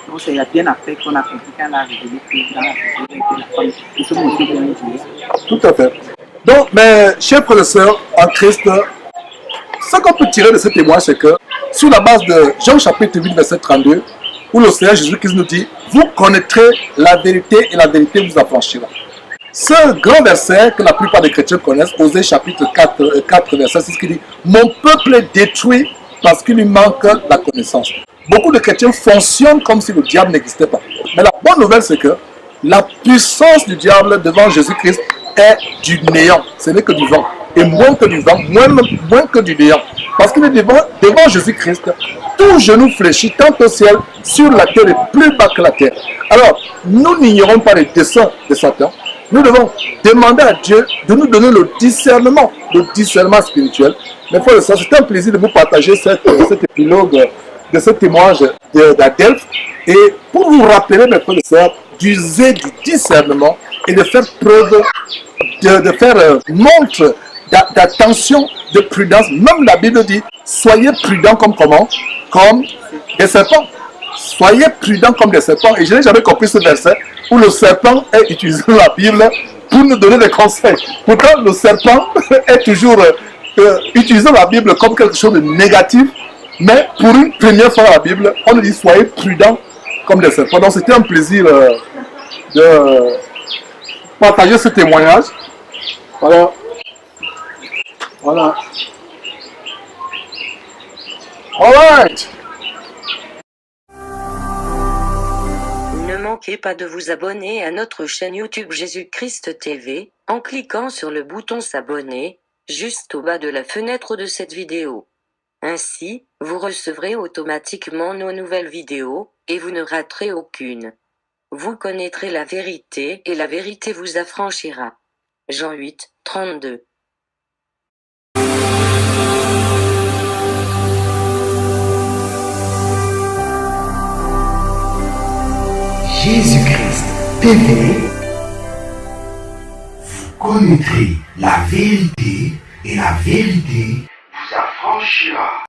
Donc c'est bien après qu'on a compris qu'elle a révélé que dans la société, la femme, il se montre bien Dieu. Tout à fait. Donc, mes chers frères et sœurs en Christ, ce qu'on peut tirer de ce témoin, c'est que sur la base de Jean chapitre 8, verset 32, où le Seigneur Jésus-Christ nous dit, vous connaîtrez la vérité et la vérité vous affranchira. Ce grand verset que la plupart des chrétiens connaissent, Osée chapitre 4 verset 6, qui dit, mon peuple est détruit parce qu'il lui manque la connaissance. Beaucoup de chrétiens fonctionnent comme si le diable n'existait pas. Mais la bonne nouvelle, c'est que la puissance du diable devant Jésus-Christ est du néant. Ce n'est que du vent. Et moins que du vent, moins que du néant. Parce qu'il est devant Jésus-Christ, tout genou fléchit tant au ciel, sur la terre et plus bas que la terre. Alors, nous n'ignorons pas les desseins de Satan. Nous devons demander à Dieu de nous donner le discernement spirituel. Mais frères et sœurs, c'est un plaisir de vous partager cet épilogue de ce témoignage d'Adelphes. Et pour vous rappeler, mes frères et sœurs, d'user du discernement et de faire preuve, de faire montre d'attention, de prudence. Même la Bible dit, soyez prudents comme comment? Comme des serpents. Soyez prudents comme des serpents. Et je n'ai jamais compris ce verset où le serpent est utilisé dans la Bible pour nous donner des conseils. Pourtant, le serpent est toujours utilisé dans la Bible comme quelque chose de négatif. Mais pour une première fois dans la Bible, on nous dit soyez prudents comme des serpents. Donc c'était un plaisir de partager ce témoignage. Voilà. Voilà. All right. Ne manquez pas de vous abonner à notre chaîne YouTube Jésus-Christ TV, en cliquant sur le bouton s'abonner, juste au bas de la fenêtre de cette vidéo. Ainsi, vous recevrez automatiquement nos nouvelles vidéos, et vous ne raterez aucune. Vous connaîtrez la vérité, et la vérité vous affranchira. Jean 8, 32. Jésus-Christ TV, vous connaîtrez la vérité et la vérité vous affranchira.